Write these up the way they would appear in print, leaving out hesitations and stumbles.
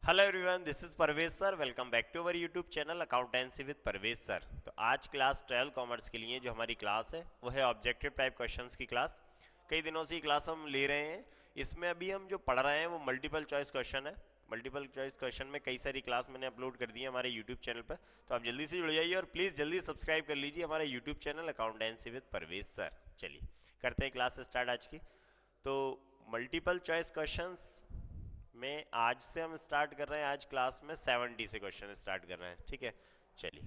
Hello everyone, this is Parvez sir. Welcome back to our YouTube channel accountancy with Parvez sir. तो आज class 12 commerce के लिए जो हमारी क्लास है वो है ऑब्जेक्टिव टाइप क्वेश्चंस की क्लास। कई दिनों से ये क्लास हम ले रहे हैं। इसमें अभी हम जो पढ़ रहे हैं वो मल्टीपल चॉइस क्वेश्चन है। मल्टीपल चॉइस क्वेश्चन में कई सारी क्लास मैंने अपलोड कर दी है हमारे यूट्यूब चैनल पर। तो आप जल्दी से जुड़ जाइए और प्लीज़ जल्दी सब्सक्राइब कर लीजिए हमारे YouTube channel accountancy with Parvez sir. चलिए करते हैं क्लास स्टार्ट आज की। तो मल्टीपल चॉइस क्वेश्चंस में आज से हम स्टार्ट कर रहे हैं। आज क्लास में 70 से क्वेश्चन स्टार्ट कर रहे हैं, ठीक है। चलिए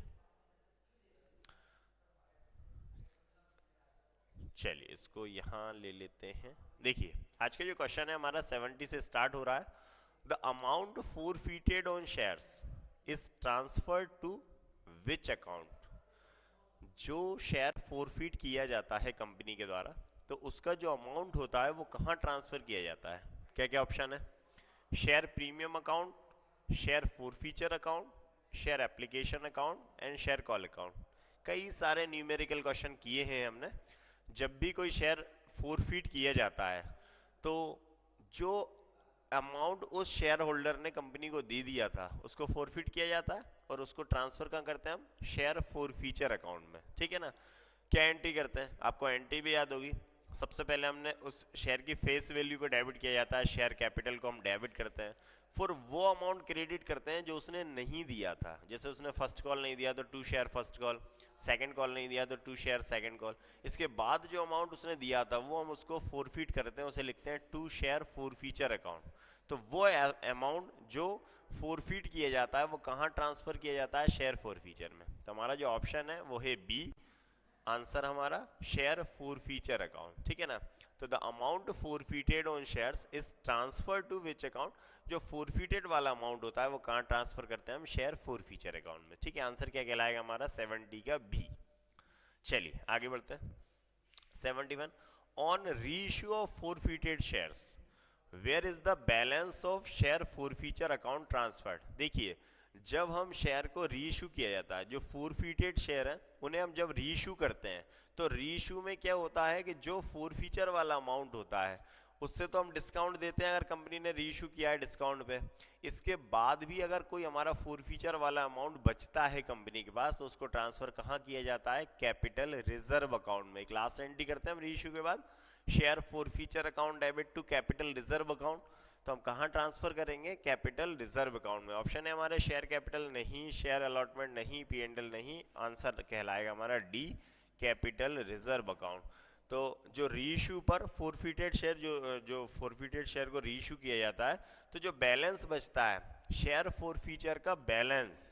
चलिए इसको यहाँ ले लेते हैं। देखिए आज का जो क्वेश्चन है हमारा 70 से स्टार्ट हो रहा है। The amount forfeited on shares is transferred to which account. जो शेयर फोरफीट किया जाता है कंपनी के द्वारा, तो उसका जो अमाउंट होता है वो कहाँ ट्रांसफर किया जाता है। क्या क्या ऑप्शन है? Share premium account, share forfeiture account, share application account and share call account. कई सारे न्यूमेरिकल क्वेश्चन किए हैं हमने। जब भी कोई शेयर फॉरफीट किया जाता है तो जो अमाउंट उस शेयर होल्डर ने कंपनी को दे दिया था उसको फॉरफीट किया जाता है और उसको ट्रांसफर कहाँ करते हैं हम? शेयर फॉरफीचर अकाउंट में, ठीक है ना। क्या एंट्री करते हैं? आपको एंट्री भी याद होगी। सबसे पहले हमने उस शेयर की फेस वैल्यू को डेबिट किया जाता है, शेयर कैपिटल को हम डेबिट करते हैं। फिर वो अमाउंट क्रेडिट करते हैं जो उसने नहीं दिया था। जैसे उसने फर्स्ट कॉल नहीं दिया तो to share first call, second call नहीं दिया तो टू शेयर सेकंड कॉल। इसके बाद जो अमाउंट उसने दिया था वो हम उसको फोरफीट करते हैं, उसे लिखते हैं टू शेयर फॉरफीचर अकाउंट। तो वो अमाउंट जो फोरफीट किया जाता है वो कहाँ ट्रांसफर किया जाता है? शेयर फॉरफीचर में। तो हमारा जो ऑप्शन है वो है बी, आंसर हमारा शेयर फॉरफीचर अकाउंट, ठीक है ना। तो the amount forfeited on shares is transfer to which account. जो फॉरफीटेड वाला अमाउंट होता है वो कहाँ ट्रांसफर करते हैं हम? शेयर फॉरफीचर अकाउंट में, ठीक है। आंसर क्या कहलाएगा हमारा? 70 का बी। चलिए आगे बढ़ते हैं। 71, on reissue of forfeited shares where is the balance of share forfeiture account transferred. देखिए जब हम शेयर को रीइश्यू किया जाता है, जो फॉरफीटेड शेयर है उन्हें हम जब रीइश्यू करते हैं तो रीइश्यू में क्या होता है कि जो फॉरफीचर वाला अमाउंट होता है उससे तो हम डिस्काउंट देते हैं अगर कंपनी ने रीइश्यू किया है डिस्काउंट पे। इसके बाद भी अगर कोई हमारा फॉरफीचर वाला अमाउंट बचता है कंपनी के पास तो उसको ट्रांसफर कहाँ किया जाता है? कैपिटल रिजर्व अकाउंट में। क्लास एंट्री करते हैं हम रीइश्यू के बाद, share forfeiture account debit to capital reserve account. तो हम कहाँ ट्रांसफर करेंगे? कैपिटल रिजर्व अकाउंट में। ऑप्शन है हमारे शेयर कैपिटल नहीं, शेयर अलॉटमेंट नहीं, पी&एल नहीं। आंसर कहलाएगा हमारा डी, कैपिटल रिजर्व अकाउंट। तो जो रीइश्यू पर फोरफिटेड शेयर, जो फोरफिटेड शेयर को रीइश्यू किया जाता है तो जो बैलेंस बचता है शेयर फॉरफीचर का बैलेंस,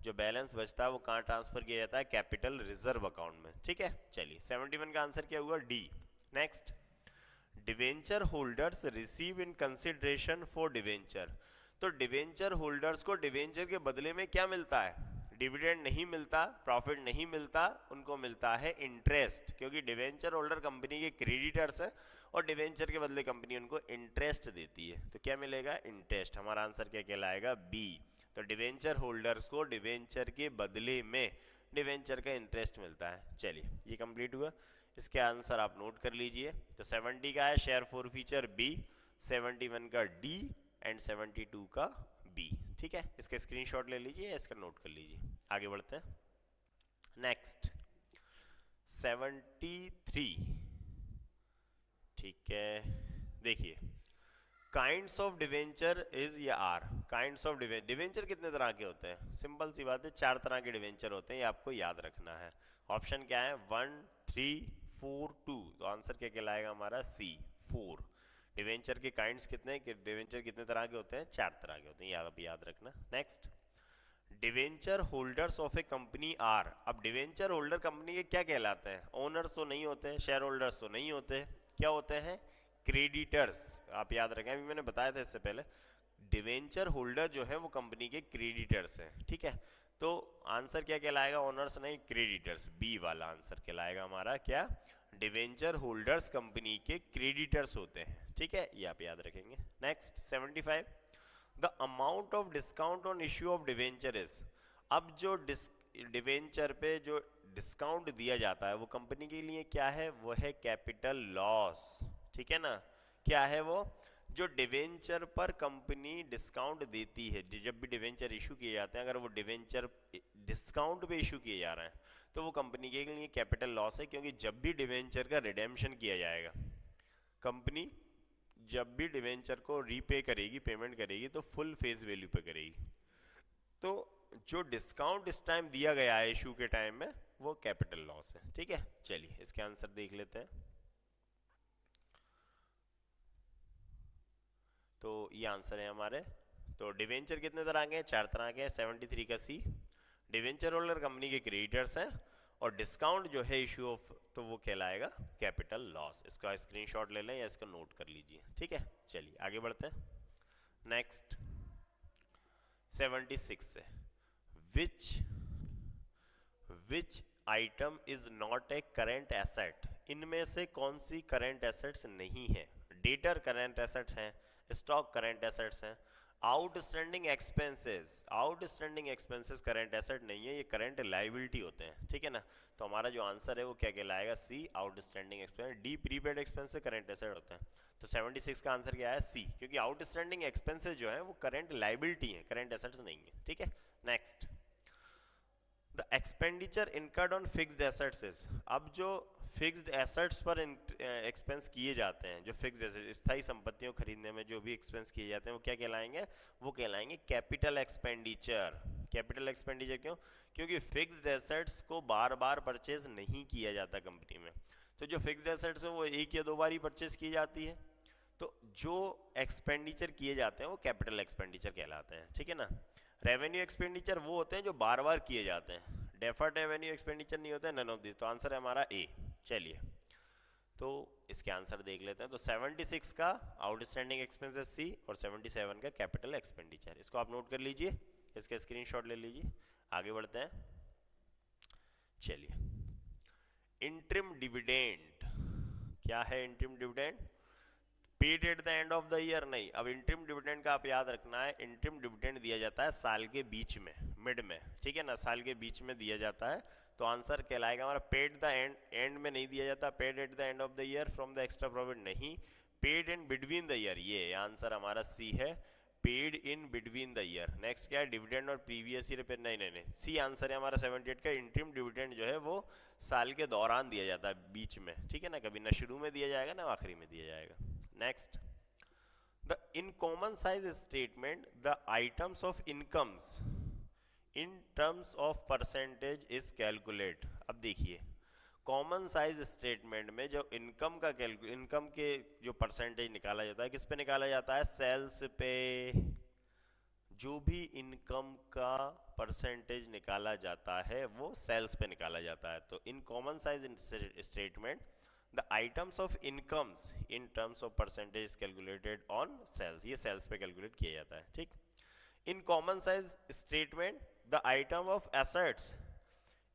जो बैलेंस बचता है वो कहाँ ट्रांसफर किया जाता है? कैपिटल रिजर्व अकाउंट में, ठीक है। चलिए 71 का आंसर क्या हुआ? D. Next, debenture holders receive in consideration for debenture. तो डिवेंचर होल्डर्स को डिवेंचर के बदले में क्या मिलता है? डिविडेंड नहीं मिलता, प्रॉफिट नहीं मिलता, उनको मिलता है इंटरेस्ट। क्योंकि डिवेंचर होल्डर कंपनी के क्रेडिटर्स है और डिवेंचर के बदले कंपनी उनको इंटरेस्ट देती है। तो क्या मिलेगा? इंटरेस्ट। हमारा आंसर क्या कहलाएगा? बी। तो डिवेंचर होल्डर्स को डिवेंचर के बदले में डिवेंचर का इंटरेस्ट मिलता है। चलिए ये कंप्लीट हुआ। इसके आंसर आप नोट कर लीजिए। तो 70 का है शेयर फॉरफीचर बी, 71 का डी एंड 72 का बी, ठीक है। इसका स्क्रीनशॉट ले लीजिए, इसका नोट कर लीजिए। आगे बढ़ते हैं। नेक्स्ट 73, ठीक है। देखिए काइंड्स ऑफ डिवेंचर इज या आर। काइंड्स ऑफ डिवेंचर कितने तरह के होते हैं? सिंपल सी बात है, 4 तरह के डिवेंचर होते हैं, ये आपको याद रखना है। ऑप्शन क्या है? 1, 3, 4, 2। तो आंसर क्या कहलाएगा हमारा? सी, 4। डिवेंचर के काइंड्स कितने, डिवेंचर कितने तरह के होते हैं? 4 तरह के होते हैं, याद रखना। Next, debenture holders of a company are. अब डिवेंचर होल्डर कंपनी के क्या कहलाते हैं? ओनर्स तो नहीं होते, शेयर होल्डर्स तो नहीं होते, क्या होते हैं? क्रेडिटर्स। आप याद रखें, अभी मैंने बताया था इससे पहले, डिवेंचर होल्डर जो है वो कंपनी के क्रेडिटर्स हैं, ठीक है। तो आंसर क्या कहलाएगा? ओनर्स नहीं, क्रेडिटर्स। बी वाला आंसर कहलाएगा हमारा क्या? डिवेंचर होल्डर्स कंपनी के क्रेडिटर्स होते हैं, ठीक है, ये आप याद रखेंगे। Next 75, the amount of discount on issue of debenture is. अब जो डिवेंचर पे जो डिस्काउंट दिया जाता है वो कंपनी के लिए क्या है? वो है कैपिटल लॉस, ठीक है ना। क्या है वो? जो डिवेंचर पर कंपनी डिस्काउंट देती है, जब भी डिवेंचर इशू किए जाते हैं, अगर वो डिवेंचर डिस्काउंट पे इशू किए जा रहे हैं तो वो कंपनी के लिए कैपिटल लॉस है, क्योंकि जब भी डिवेंचर का रिडेम्पशन किया जाएगा, कंपनी जब भी डिवेंचर को रीपे करेगी, पेमेंट करेगी, तो फुल फेस वैल्यू पे करेगी। तो जो डिस्काउंट इस टाइम दिया गया है इशू के टाइम में, वो कैपिटल लॉस है। ठीक है, चलिए इसके आंसर देख लेते हैं। तो ये आंसर है हमारे। तो डिवेंचर कितने तरह के हैं? 4 तरह के हैं। 73 का सी, डिवेंचर होल्डर कंपनी के क्रेडिटर्स हैं, और डिस्काउंट जो है इशू ऑफ, तो वो कहलाएगा कैपिटल लॉस। इसका स्क्रीनशॉट ले लें या इसको नोट कर लीजिए। ठीक है, चलिए आगे बढ़ते हैं। नेक्स्ट 76 से, विच item is not a current asset, इनमें से कौन सी करेंट एसेट्स नहीं है? डेटर करेंट एसेट्स हैं, स्टॉक करेंट एसेट्स हैं, आउटस्टैंडिंग एक्सपेंसेस करेंट एसेट नहीं है, ये करेंट लाइबिलिटी होते हैं। ठीक है ना, तो हमारा जो आंसर है वो क्या कहलाएगा? C, outstanding expense. D, prepaid expenses current asset होते हैं। तो 76 का आंसर क्या है? सी, क्योंकि आउटस्टैंडिंग एक्सपेंसेस जो है वो करेंट लाइबिलिटी है, करेंट एसेट्स नहीं है। ठीक है, next, the expenditure incurred on fixed assets is, अब जो फिक्स्ड एसेट्स पर एक्सपेंस किए जाते हैं, जो फिक्स्ड एसेट स्थायी संपत्तियों खरीदने में जो भी एक्सपेंस किए जाते हैं, वो क्या कहलाएंगे? वो कहलाएंगे कैपिटल एक्सपेंडिचर। कैपिटल एक्सपेंडिचर क्यों? क्योंकि फिक्स्ड एसेट्स को बार बार परचेज नहीं किया जाता कंपनी में। तो जो फिक्स्ड एसेट्स हैं वो एक या दो बार ही परचेज की जाती है, तो जो एक्सपेंडिचर किए जाते हैं वो कैपिटल एक्सपेंडिचर कहलाते हैं। ठीक है ना, रेवेन्यू एक्सपेंडिचर वो होते हैं जो बार बार किए जाते हैं, डेफर्ड रेवेन्यू एक्सपेंडिचर नहीं होता है, नन ऑफ दिस। तो आंसर है हमारा ए। चलिए तो इसके आंसर देख लेते हैं। तो 76 का आउटस्टैंडिंग एक्सपेंसेस सी, और 77 का कैपिटल एक्सपेंडिचर। इसको आप नोट कर लीजिए, इसका स्क्रीनशॉट ले लीजिए। आगे बढ़ते हैं। चलिए, इंटरिम डिविडेंड क्या है? Interim dividend paid at the end of the year नहीं। अब इंटरिम डिविडेंड का आप याद रखना है, इंटरिम डिविडेंड दिया जाता है साल के बीच में, मिड में। ठीक है ना, साल के बीच में दिया जाता है। तो आंसर कहलाएगा हमारा पेड द एंड में नहीं दिया जाता, paid at the end of the year from the extra profit नहीं, paid in between the year, ये आंसर हमारा सी है, paid in between the year. Next क्या है? डिविडेंड और प्रीवियस ईयर पे नहीं नहीं नहीं, सी आंसर है हमारा 78 का। इंटरिम डिविडेंड जो है वो साल के दौरान दिया जाता है, बीच में। ठीक है ना, कभी ना शुरू में दिया जाएगा ना आखिरी में दिया जाएगा। Next, the in common size statement the items of incomes in terms of percentage is calculate। अब देखिए, कॉमन साइज स्टेटमेंट में जो इनकम के जो परसेंटेज निकाला जाता है, किस पे निकाला जाता है? सेल्स पे। जो भी इनकम का परसेंटेज निकाला जाता है वो सेल्स पे निकाला जाता है। तो in common size statement the items of incomes in terms of percentage calculated on sales, ये सेल्स पे कैलकुलेट किया जाता है। ठीक, in common size statement the item of assets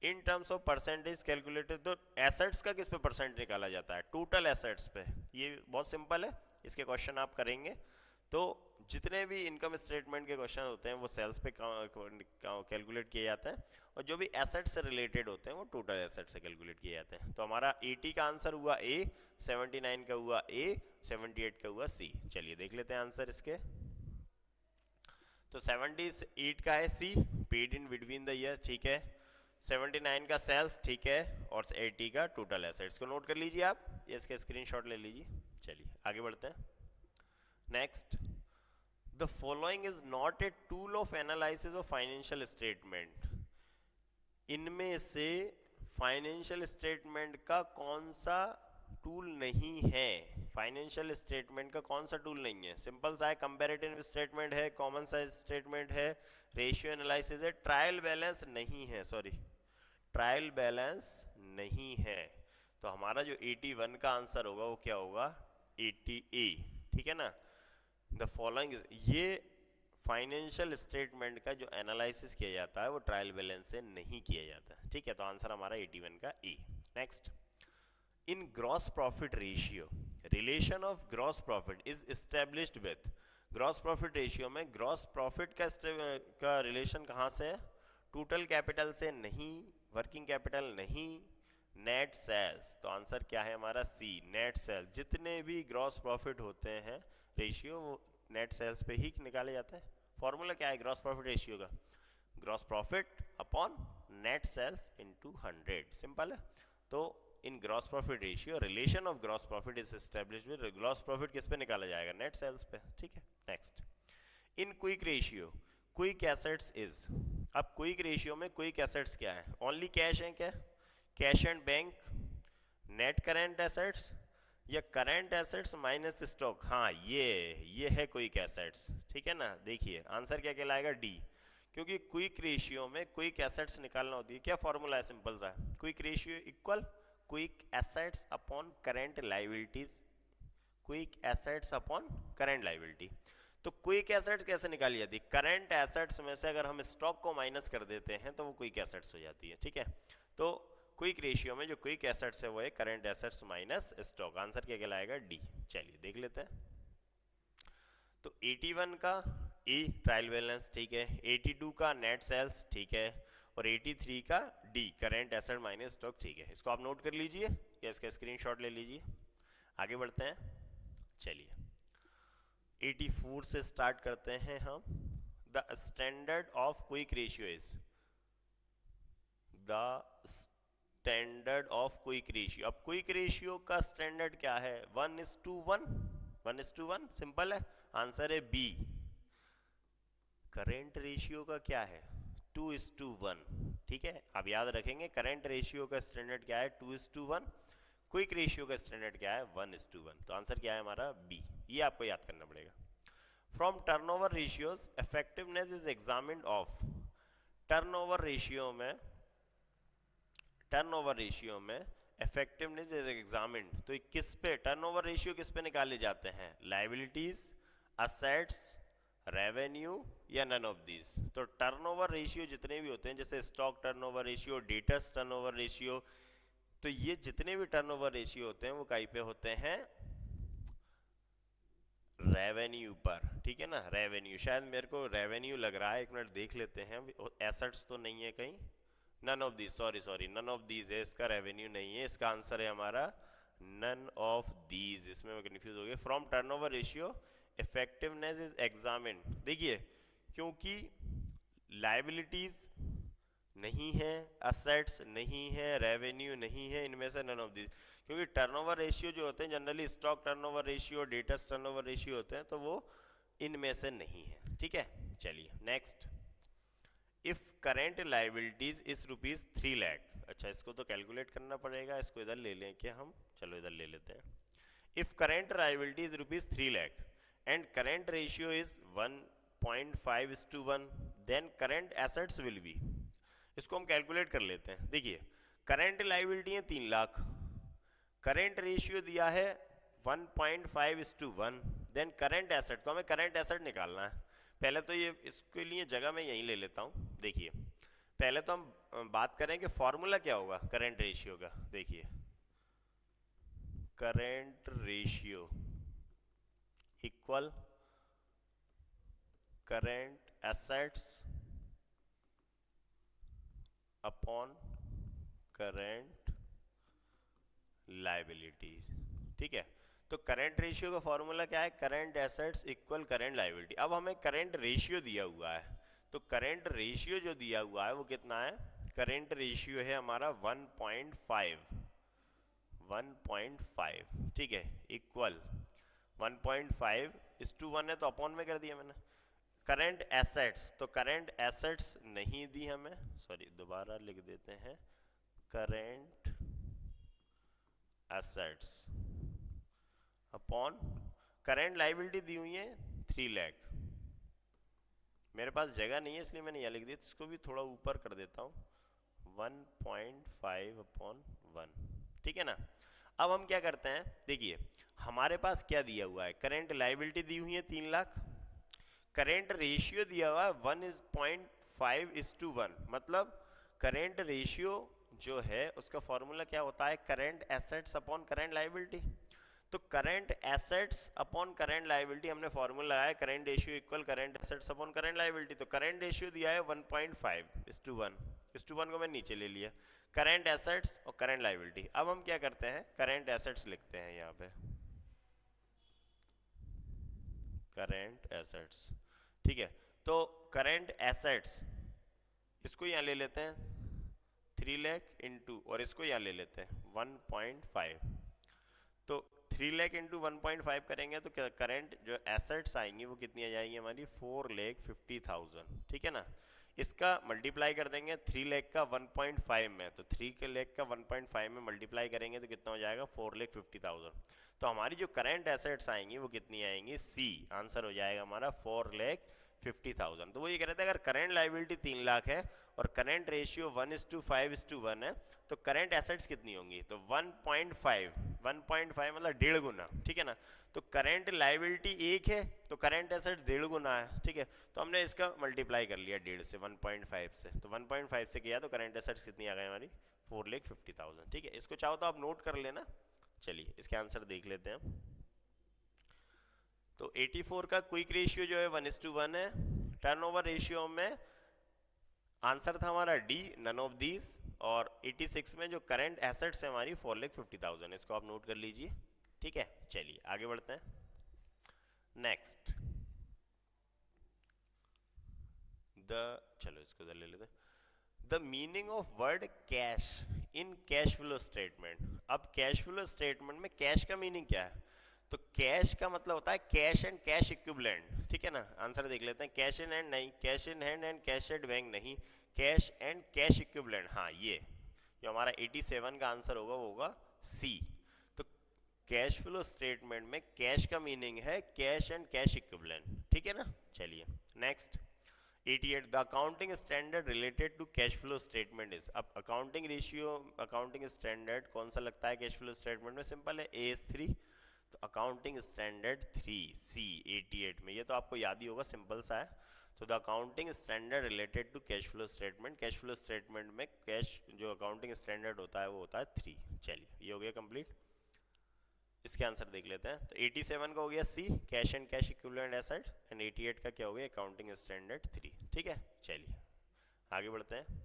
in terms of percentage calculated, तो एसेट्स का किस पे परसेंट निकाला जाता है? टोटल एसेट्स पे। ये बहुत सिंपल है, इसके क्वेश्चन आप करेंगे तो जितने भी इनकम स्टेटमेंट के क्वेश्चन होते हैं वो सेल्स पे कैलकुलेट किए जाते हैं, और जो भी एसेट से रिलेटेड होते हैं वो टोटल एसेट से कैलकुलेट किए जाते हैं। तो हमारा 80 का आंसर हुआ ए, 79 का हुआ ए, 78 का हुआ सी। चलिए देख लेते हैं आंसर इसके। तो 78 का है C, paid in between the year, ठीक है। 79 का सेल्स, ठीक है, और 80 का टोटल एसेट्स को नोट कर लीजिए आप, ये इसका स्क्रीनशॉट ले लीजिए। चलिए आगे बढ़ते हैं। Next, the following is not a tool of analysis of financial statement, इनमें से फाइनेंशियल स्टेटमेंट का कौन सा टूल नहीं है? फाइनेंशियल स्टेटमेंट का कौन सा टूल नहीं है? सिंपल सा है, कंपैरेटिव स्टेटमेंट है, कॉमन साइज स्टेटमेंट है, रेशियो एनालिसिस है, ट्रायल बैलेंस नहीं है, सॉरी ट्रायल बैलेंस नहीं है। तो हमारा जो 81 का आंसर होगा वो क्या होगा? 80A। ठीक है ना, द फॉलोइंग, ये फाइनेंशियल स्टेटमेंट का जो एनालिसिस किया जाता है वो ट्रायल बैलेंस से नहीं किया जाता। ठीक है, तो आंसर हमारा 81 का A. Next, in gross profit ratio relation of gross profit is established with, gross profit ratio में ग्रॉस प्रॉफिट का रिलेशन कहाँ से है? टोटल कैपिटल से नहीं, वर्किंग कैपिटल नहीं, नेट सेल्स। तो आंसर क्या है हमारा? C, net sales. जितने भी ग्रॉस प्रॉफिट होते हैं रेशियो वो नेट सेल्स पे ही निकाले जाते हैं। फॉर्मूला क्या है ग्रॉस प्रॉफिट रेशियो का? Gross profit upon net sales into 100, simple है। तो in gross profit ratio relation of gross profit is established with gross profit किस पे निकाला जाएगा? नेट सेल्स पे, ठीक है। Next, in quick ratio quick assets is, अब क्विक रेशियो में क्विक एसेट्स क्या है? ओनली कैश है क्या? Cash and bank, net current assets, या करेंट एसेट्स माइनस स्टॉक? हाँ, ये है क्विक एसेट्स, ठीक है ना। देखिए आंसर क्या कहलाएगा? डी, क्योंकि क्विक रेशियो में क्विक एसेट्स निकालना होती है। क्या फॉर्मूला है? सिंपल सा, quick ratio equal quick assets upon current liabilities, quick assets upon current liability. तो क्विक एसेट्स कैसे निकाली जाती है? करंट एसेट्स में से अगर हम स्टॉक को माइनस कर देते हैं तो वो क्विक एसेट्स हो जाती है, ठीक है। तो क्विक रेशियो में जो क्विक एसेट्स है वो है current assets minus stock. Answer क्या कहलाएगा? डी। चलिए देख लेते हैं। तो 81 का ए ट्रायल बैलेंस, ठीक है, 82 का नेट सेल्स, ठीक है, और 83 का D current asset minus stock, ठीक है। इसको आप नोट कर लीजिए या इसका स्क्रीनशॉट ले लीजिए। आगे बढ़ते हैं। चलिए 84 से स्टार्ट करते हैं हम। The standard of quick ratio is, the standard of quick ratio. अब क्विक रेशियो का स्टैंडर्ड क्या है? 1:1, 1:1, सिंपल है। आंसर है बी। करेंट रेशियो का क्या है? 2:1, ठीक है। आप याद रखेंगे करेंट रेशियो का स्टैंडर्ड क्या है? 2:1। क्विक रेशियो का स्टैंडर्ड क्या है? 1:1। तो आंसर क्या है हमारा? बी। ये आपको याद करना पड़ेगा। From turnover ratios effectiveness is examined of, turnover ratio में इफेक्टिवनेस इज एग्जामिन्ड, तो किस पे टर्नओवर रेशियो किस पे निकाले जाते हैं? लायबिलिटीज, असेट्स, रेवेन्यू, या नन ऑफ दीज। तो टर्नओवर रेशियो जितने भी होते हैं, जैसे stock turnover ratio, debtors turnover ratio, तो ये जितने भी टर्नओवर रेशियो होते हैं वो कहीं पे होते हैं? रेवेन्यू पर, ठीक है ना। रेवेन्यू, शायद मेरे को रेवेन्यू लग रहा है, एक मिनट देख लेते हैं। एसेट्स तो नहीं है कहीं, none of these, sorry none of these है इसका, रेवेन्यू नहीं है। इसका आंसर है हमारा नन ऑफ दीज। इसमें मैं कंफ्यूज हो गया। From turnover ratio effectiveness is examined, देखिए क्योंकि लायबिलिटीज नहीं है, असेट्स नहीं है, रेवेन्यू नहीं है, इनमें से नन ऑफ दिस। क्योंकि टर्नओवर रेशियो जो होते हैं generally stock turnover ratio, debtors turnover ratio होते हैं, तो वो इनमें से नहीं है, ठीक है। चलिए नेक्स्ट, इफ करेंट लायबिलिटीज इस ₹3 लाख, अच्छा इसको तो कैलकुलेट करना पड़ेगा, इसको इधर ले लें क्या हम? चलो इधर ले लेते हैं। If current liability is ₹3 lakh and current ratio is 1.5:1, then current assets will be, इसको हम कैलकुलेट कर लेते हैं। देखिए करेंट लायबिलिटी है 3 लाख, करेंट रेशियो दिया है 1.5:1, देन करेंट एसेट, तो हमें करेंट एसेट निकालना है। पहले तो ये इसके लिए जगह मैं यहीं ले लेता हूँ। देखिए पहले तो हम बात करें कि फॉर्मूला क्या होगा करेंट रेशियो का। देखिए current ratio equal current assets upon current liabilities, ठीक है। तो करंट रेशियो का फॉर्मूला क्या है? Current assets equal current liability. अब हमें करंट रेशियो दिया हुआ है, तो करंट रेशियो जो दिया हुआ है वो कितना है? करंट रेशियो है हमारा 1.5, ठीक है, इक्वल 1.5:1 है, तो अपॉन में कर दिया मैंने। करंट एसेट्स, तो करंट एसेट्स नहीं दी हमें, सॉरी दोबारा लिख देते हैं, current assets upon current liability दी हुई है 3 लाख। मेरे पास जगह नहीं है इसलिए मैंने यह लिख दिया, तो इसको भी थोड़ा ऊपर कर देता हूँ, 1.5/1, ठीक है ना। अब हम क्या करते हैं, देखिए हमारे पास क्या दिया हुआ है? करंट लायबिलिटी दी हुई है 3 लाख, करेंट रेशियो दिया हुआ है 1.5:1, मतलब करेंट रेशियो जो है उसका फॉर्मूला क्या होता है? Current assets upon current liability. तो current assets upon current liability हमने फॉर्मूला लगाया current ratio equal current assets upon current liability. तो करेंट रेशियो दिया है 1.5:1 को मैं नीचे ले लिया, करेंट एसेट्स और करेंट लायबिलिटी। अब हम क्या करते हैं? करेंट एसेट्स लिखते हैं यहाँ पे, करेंट एसेट्स, ठीक है। तो करेंट एसेट्स इसको यहाँ ले लेते हैं 3 लाख इंटू, और इसको यहाँ ले लेते हैं 1.5। तो 3 लाख इंटू 1.5 करेंगे तो करेंट जो एसेट्स आएंगी वो कितनी आ जाएंगी हमारी 4,50,000, ठीक है ना। इसका मल्टीप्लाई कर देंगे 3 लाख का 1.5 में, तो 3 लाख का 1.5 में मल्टीप्लाई करेंगे तो कितना हो जाएगा 4,50,000। तो हमारी जो करेंट एसेट्स आएंगी वो कितनी आएंगी, सी आंसर हो जाएगा हमारा 4,50,000। तो वो ये कह रहे थे अगर करेंट लाइबिलिटी 3 लाख है और करेंट रेशियो 1:5:1 है तो करेंट एसेट्स कितनी होंगी, तो 1.5 मतलब 1.5 गुना, ठीक है ना। तो करेंट लाइबिलिटी 1 है तो करेंट एसेट्स 1.5 गुना है, ठीक है। तो हमने इसका मल्टीप्लाई कर लिया 1.5 से 1.5 से, तो 1.5 से किया तो करेंट एसेट्स कितनी आ गई हमारी 4,50,000, ठीक है। इसको चाहो तो आप नोट कर लेना। चलिए इसके आंसर देख लेते हैं। तो 84 का क्विक रेशियो जो है 1:1 है। टर्नओवर रेशियो में आंसर था हमारा डी, नन ऑफ दीज। और 86 में जो करंट एसेट्स है हमारी 4,50,000, इसको आप नोट कर लीजिए, ठीक है। चलिए आगे बढ़ते हैं। नेक्स्ट चलो इसको ले लेते हैं। The meaning of word cash in cash flow statement. अब कैश फ्लो स्टेटमेंट में कैश का मीनिंग क्या है, तो कैश का मतलब होता है कैश एंड कैश इक्विवेलेंट, ठीक है ना। आंसर देख लेते हैं। कैश इन हैंड नहीं, cash in hand and cash at bank नहीं, कैश एंड कैश इक्विवेलेंट, हाँ ये जो हमारा 87 का आंसर होगा वो होगा सी। तो कैश फ्लो स्टेटमेंट में कैश का मीनिंग है कैश एंड कैश इक्विवेलेंट, ठीक है ना। चलिए next 88 the accounting standard related to cash flow statement is. अब अकाउंटिंग रेशियो, अकाउंटिंग स्टैंडर्ड कौन सा लगता है कैश फ्लो स्टेटमेंट में, सिंपल है AS3। तो अकाउंटिंग स्टैंडर्ड 3C 88 में, ये तो आपको याद ही होगा, सिंपल सा है। तो the accounting standard related to cash flow statement, cash flow statement में कैश जो अकाउंटिंग स्टैंडर्ड होता है वो होता है 3। चलिए ये हो गया कंप्लीट। इसके आंसर देख लेते हैं। तो 87 का हो गया C, cash and cash equivalent asset, and 88 का क्या हो गया अकाउंटिंग स्टैंडर्ड 3, ठीक है। चलिए आगे बढ़ते हैं।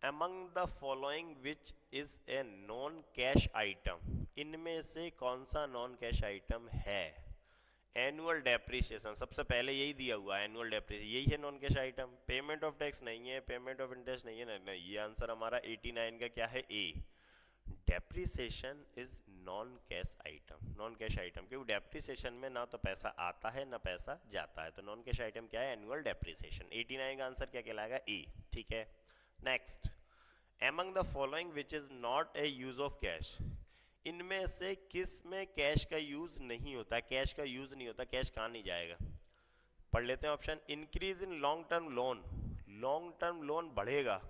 Among the following which is a non cash item, इनमें से कौन सा नॉन कैश आइटम है। एनुअल डेप्रिसिएशन, सबसे पहले यही दिया हुआ है, एनुअल डेप्रिसिएशन यही है non cash item. Payment of tax नहीं है, पेमेंट ऑफ इंटरेस्ट नहीं है, नहीं ये आंसर हमारा 89 का क्या है A. Depreciation is non cash item, non cash item, क्योंकि डेप्रिसिएशन में ना तो पैसा आता है ना पैसा जाता है। तो नॉन कैश आइटम क्या है, एनुअल डेप्रिसिएशन। 89 का आंसर क्या कहलाएगा ए, ठीक है। Next among the following which is not a use of cash, इनमें से किस में कैश का यूज नहीं होता, कैश का यूज नहीं होता, कैश कहाँ नहीं जाएगा। पढ़ लेते हैं option. Increase in long term loan, long term loan बढ़ेगा,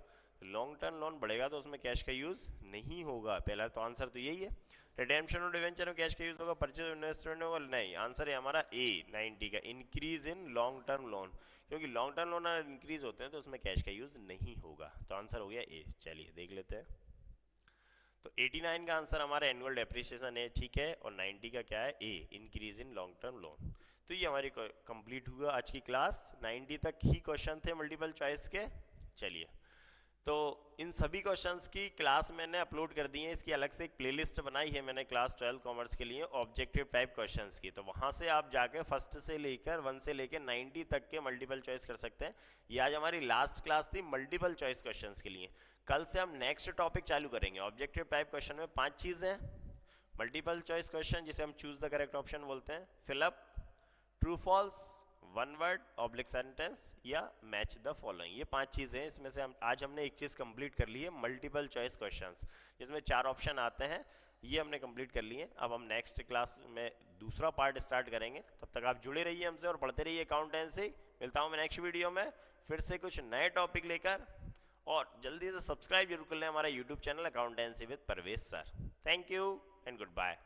लॉन्ग टर्म लोन बढ़ेगा तो उसमें कैश का यूज नहीं होगा, पहला तो आंसर तो यही है। रिडेम्पशन और डिवेंचर में कैश का यूज होगा, परचेज इन्वेस्टमेंट होगा, नहीं आंसर है हमारा ए 90 का, increase in long term loan, क्योंकि लॉन्ग टर्म लोन इंक्रीज होते हैं तो उसमें कैश का यूज नहीं होगा, तो आंसर हो गया ए। चलिए देख लेते हैं। तो 89 का आंसर हमारा एनुअल डेप्रिसिएशन है, ठीक है, और 90 का क्या है A, increase in long term loan. तो ये हमारी कंप्लीट हुआ आज की क्लास। 90 तक ही क्वेश्चन थे मल्टीपल चॉइस के। चलिए तो इन सभी क्वेश्चंस की क्लास मैंने अपलोड कर दी है, इसकी अलग से एक प्लेलिस्ट बनाई है मैंने क्लास 12 कॉमर्स के लिए ऑब्जेक्टिव टाइप क्वेश्चंस की, तो वहां से आप जाके फर्स्ट से लेकर 1 से लेकर 90 तक के मल्टीपल चॉइस कर सकते हैं। ये आज हमारी लास्ट क्लास थी मल्टीपल चॉइस क्वेश्चंस के लिए। कल से हम नेक्स्ट टॉपिक चालू करेंगे। ऑब्जेक्टिव टाइप क्वेश्चन में 5 चीज़ें हैं। मल्टीपल चॉइस क्वेश्चन जिसे हम चूज द करेक्ट ऑप्शन बोलते हैं, fill up, true false, one word oblique sentence या मैच द फॉलोइंग, ये 5 चीजें हैं। इसमें से हम आज हमने एक चीज कंप्लीट कर ली है, मल्टीपल चॉइस क्वेश्चंस जिसमें 4 ऑप्शन आते हैं, ये हमने कंप्लीट कर लिए। अब हम नेक्स्ट क्लास में दूसरा पार्ट स्टार्ट करेंगे। तब तक आप जुड़े रहिए हमसे और पढ़ते रहिए अकाउंटेंसी। मिलता हूँ मैं नेक्स्ट वीडियो में फिर से कुछ नए टॉपिक लेकर, और जल्दी से सब्सक्राइब जरूर कर लें हमारा YouTube channel accountancy with Parvez sir. Thank you and good bye.